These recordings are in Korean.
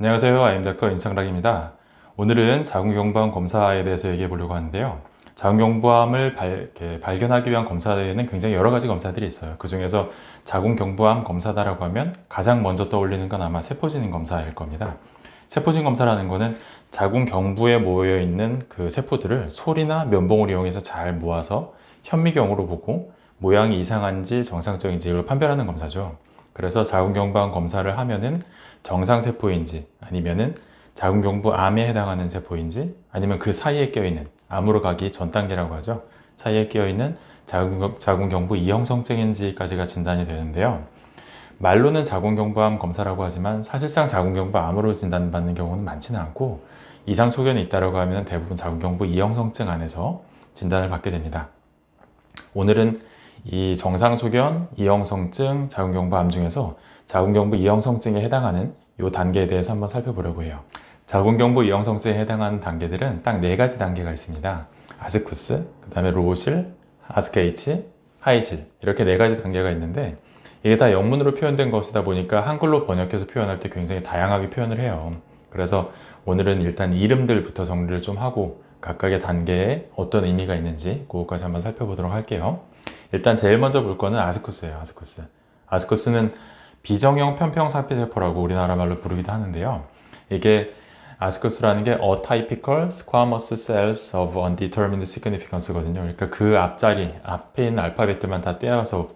안녕하세요. 아임닥터 임창락입니다. 오늘은 자궁경부암 검사에 대해서 얘기해 보려고 하는데요. 자궁경부암을 이렇게 발견하기 위한 검사에는 굉장히 여러 가지 검사들이 있어요. 그 중에서 자궁경부암 검사다라고 하면 가장 먼저 떠올리는 건 아마 세포진인 검사일 겁니다. 세포진 검사라는 거는 자궁경부에 모여 있는 그 세포들을 소리나 면봉을 이용해서 잘 모아서 현미경으로 보고 모양이 이상한지 정상적인지 이걸 판별하는 검사죠. 그래서 자궁경부암 검사를 하면은 정상세포인지 아니면은 자궁경부암에 해당하는 세포인지 아니면 그 사이에 껴있는 암으로 가기 전 단계라고 하죠. 사이에 껴있는 자궁경부 이형성증인지까지가 진단이 되는데요. 말로는 자궁경부암 검사라고 하지만 사실상 자궁경부암으로 진단받는 경우는 많지는 않고 이상 소견이 있다고 하면 대부분 자궁경부 이형성증 안에서 진단을 받게 됩니다. 오늘은 이 정상소견, 이형성증, 자궁경부암 중에서 자궁경부 이형성증에 해당하는 이 단계에 대해서 한번 살펴보려고 해요. 자궁경부 이형성증에 해당하는 단계들은 딱 4가지 단계가 있습니다. 아스쿠스, 그 다음에 로우실, 아스케이치, 하이실 이렇게 4가지 단계가 있는데 이게 다 영문으로 표현된 것이다 보니까 한글로 번역해서 표현할 때 굉장히 다양하게 표현을 해요. 그래서 오늘은 일단 이름들부터 정리를 좀 하고 각각의 단계에 어떤 의미가 있는지 그것까지 한번 살펴보도록 할게요. 일단 제일 먼저 볼 거는 아스쿠스예요. 아스쿠스. 아스쿠스는 비정형 편평상피세포라고 우리나라 말로 부르기도 하는데요. 이게 아스쿠스라는 게 Atypical Squamous Cells of Undetermined Significance거든요. 그러니까 그 앞자리, 앞에 있는 알파벳들만 다 떼어서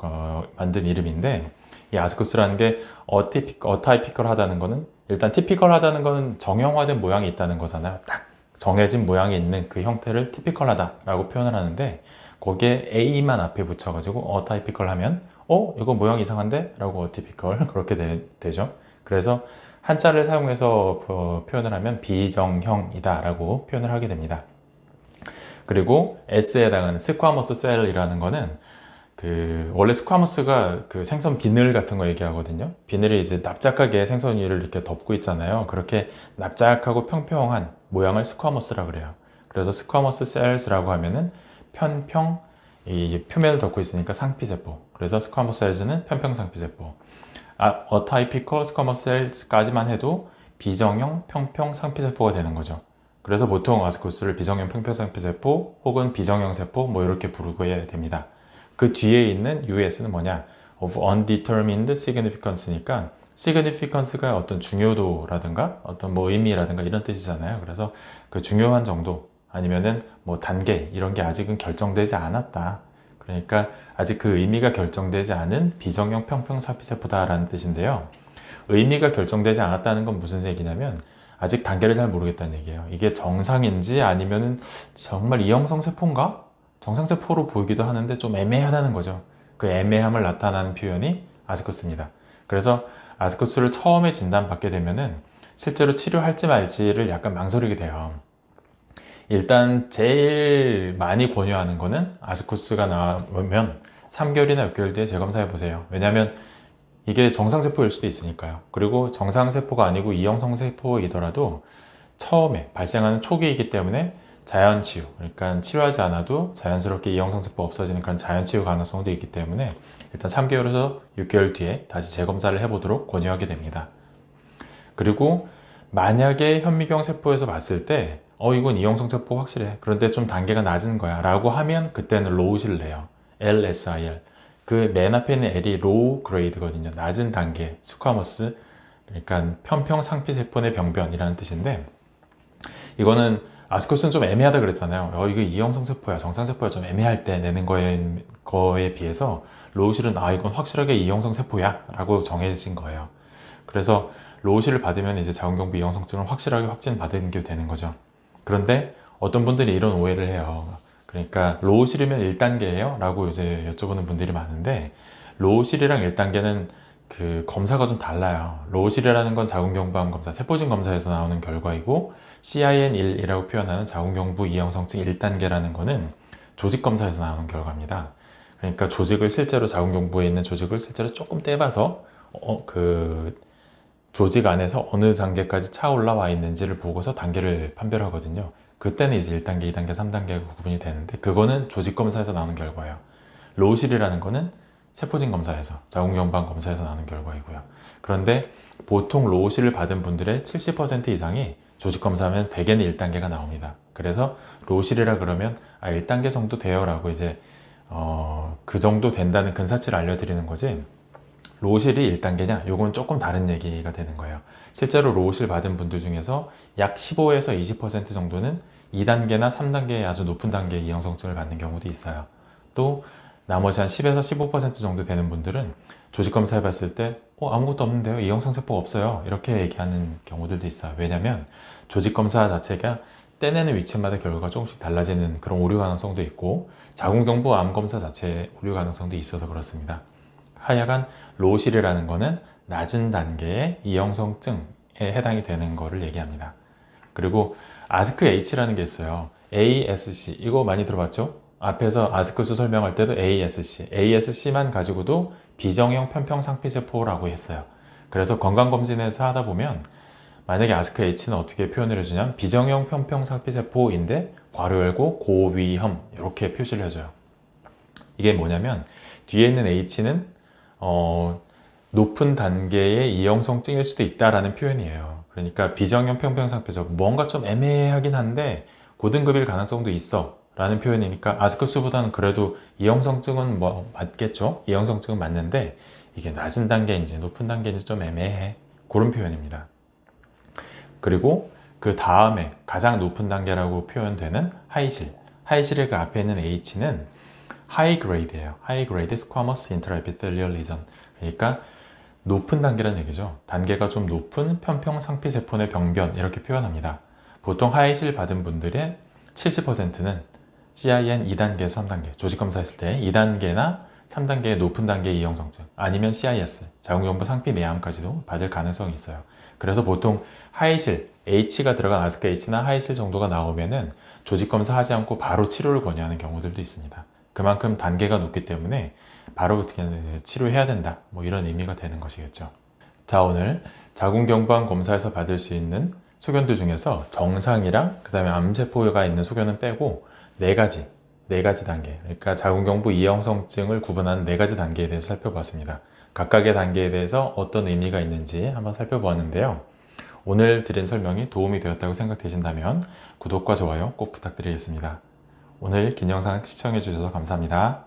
만든 이름인데 이 아스쿠스라는 게 Atypical 하다는 거는 일단 typical 하다는 거는 정형화된 모양이 있다는 거잖아요. 딱 정해진 모양이 있는 그 형태를 typical 하다라고 표현을 하는데 거기에 A만 앞에 붙여가지고 Atypical 하면 이거 모양 이상한데? 라고 Atypical 그렇게 되죠. 그래서 한자를 사용해서 표현을 하면 비정형이다 라고 표현을 하게 됩니다. 그리고 S에 해당하는 스쿼머스 셀이라는 거는 원래 스쿼머스가 그 생선 비늘 같은 거 얘기하거든요. 비늘이 이제 납작하게 생선 위를 이렇게 덮고 있잖아요. 그렇게 납작하고 평평한 모양을 스쿼머스라 그래요. 그래서 스쿼머스 셀스라고 하면은 편평, 이 표면을 덮고 있으니까 상피세포. 그래서 스쿼머스 셀즈는 편평 상피세포. 어타이피컬 스쿼머스 셀스까지만 해도 비정형 평평 상피세포가 되는 거죠. 그래서 보통 아스쿠스를 비정형 평평 상피세포 혹은 비정형 세포 뭐 이렇게 부르게 됩니다. 그 뒤에 있는 US는 뭐냐? of undetermined significance니까 significance가 어떤 중요도라든가 어떤 뭐 의미라든가 이런 뜻이잖아요. 그래서 그 중요한 정도 아니면은 뭐 단계 이런 게 아직은 결정되지 않았다. 그러니까 아직 그 의미가 결정되지 않은 비정형 평평 상피세포다라는 뜻인데요. 의미가 결정되지 않았다는 건 무슨 얘기냐면 아직 단계를 잘 모르겠다는 얘기예요. 이게 정상인지 아니면은 정말 이형성 세포인가? 정상세포로 보이기도 하는데 좀 애매하다는 거죠. 그 애매함을 나타내는 표현이 아스쿠스입니다. 그래서 아스쿠스를 처음에 진단받게 되면은 실제로 치료할지 말지를 약간 망설이게 돼요. 일단 제일 많이 권유하는 거는 아스쿠스가 나오면 3개월이나 6개월 뒤에 재검사해 보세요. 왜냐하면 이게 정상세포일 수도 있으니까요. 그리고 정상세포가 아니고 이형성세포이더라도 처음에 발생하는 초기이기 때문에 자연치유, 그러니까 치료하지 않아도 자연스럽게 이형성세포 없어지는 그런 자연치유 가능성도 있기 때문에 일단 3개월에서 6개월 뒤에 다시 재검사를 해보도록 권유하게 됩니다. 그리고 만약에 현미경 세포에서 봤을 때 이건 이형성세포 확실해. 그런데 좀 단계가 낮은 거야 라고 하면 그때는 로우실을 해요. LSIR. 그 맨 앞에 있는 L이 로우 그레이드거든요. 낮은 단계, 스쿼머스, 그러니까 편평 상피세포 내 병변이라는 뜻인데 이거는 아스쿠스는 좀 애매하다 그랬잖아요. 이거 이형성세포야, 정상세포야 좀 애매할 때 내는 거에 비해서 로우실은 이건 확실하게 이형성세포야 라고 정해진 거예요. 그래서 로우실을 받으면 이제 자궁경부 이형성증을 확실하게 확진받은 게 되는 거죠. 그런데 어떤 분들이 이런 오해를 해요. 그러니까 로우실이면 1단계예요? 라고 이제 여쭤보는 분들이 많은데 로우실이랑 1단계는 그 검사가 좀 달라요. 로우실이라는 건 자궁경부암 검사, 세포진 검사에서 나오는 결과이고 CIN1이라고 표현하는 자궁경부 이형성증 1단계라는 거는 조직 검사에서 나오는 결과입니다. 그러니까 조직을 실제로 자궁경부에 있는 조직을 실제로 조금 떼봐서 그 조직 안에서 어느 단계까지 차 올라와 있는지를 보고서 단계를 판별하거든요. 그때는 이제 1단계, 2단계, 3단계가 구분이 되는데 그거는 조직 검사에서 나오는 결과예요. 로우실이라는 거는 세포진 검사에서, 자궁경부암 검사에서 나오는 결과이고요. 그런데 보통 로우실을 받은 분들의 70% 이상이 조직검사하면 대개는 1단계가 나옵니다. 그래서 로우실이라 그러면 1단계 정도 돼요 라고 이제 그 정도 된다는 근사치를 알려드리는 거지, 로우실이 1단계냐? 요건 조금 다른 얘기가 되는 거예요. 실제로 로우실 받은 분들 중에서 약 15에서 20% 정도는 2단계나 3단계의 아주 높은 단계의 이형성증을 받는 경우도 있어요. 또 나머지 한 10에서 15% 정도 되는 분들은 조직검사 해봤을 때 아무것도 없는데요, 이형성세포가 없어요, 이렇게 얘기하는 경우들도 있어요. 왜냐면 조직검사 자체가 떼내는 위치마다 결과가 조금씩 달라지는 그런 오류 가능성도 있고, 자궁경부 암검사 자체의 오류 가능성도 있어서 그렇습니다. 하여간 로우실이라는 거는 낮은 단계의 이형성증에 해당이 되는 거를 얘기합니다. 그리고 아스크-H라는 게 있어요. ASC, 이거 많이 들어봤죠? 앞에서 아스크수 설명할 때도 ASC만 가지고도 비정형 편평상피세포라고 했어요. 그래서 건강검진에서 하다 보면 만약에 아스크-H는 어떻게 표현을 해주냐면 비정형 편평상피세포인데 괄호 열고 고위험, 이렇게 표시를 해줘요. 이게 뭐냐면 뒤에 있는 H는 높은 단계의 이형성증일 수도 있다라는 표현이에요. 그러니까 비정형 편평상피죠. 뭔가 좀 애매하긴 한데 고등급일 가능성도 있어 라는 표현이니까 아스크수보다는 그래도 이형성증은 뭐 맞겠죠? 이형성증은 맞는데 이게 낮은 단계인지 높은 단계인지 좀 애매해, 그런 표현입니다. 그리고 그 다음에 가장 높은 단계라고 표현되는 하이실의 그 앞에 있는 H는 하이 그레이드예요. 하이 그레이드 스쿼머스 인트라에피텔리얼 리전. 그러니까 높은 단계라는 얘기죠. 단계가 좀 높은 편평상피세포 내 병변, 이렇게 표현합니다. 보통 하이실 받은 분들의 70%는 CIN 2단계, 3단계, 조직검사 했을 때 2단계나 3단계의 높은 단계의 이형성증, 아니면 CIS, 자궁경부 상피 내암까지도 받을 가능성이 있어요. 그래서 보통 하이실, H가 들어간 아스크 H나 하이실 정도가 나오면은 조직검사 하지 않고 바로 치료를 권유하는 경우들도 있습니다. 그만큼 단계가 높기 때문에 바로 그냥 치료해야 된다, 뭐 이런 의미가 되는 것이겠죠. 자, 오늘 자궁경부암 검사에서 받을 수 있는 소견들 중에서 정상이랑 그 다음에 암세포가 있는 소견은 빼고 네 가지 단계, 그러니까 자궁경부 이형성증을 구분하는 네 가지 단계에 대해서 살펴봤습니다. 각각의 단계에 대해서 어떤 의미가 있는지 한번 살펴보았는데요. 오늘 드린 설명이 도움이 되었다고 생각되신다면 구독과 좋아요 꼭 부탁드리겠습니다. 오늘 긴 영상 시청해 주셔서 감사합니다.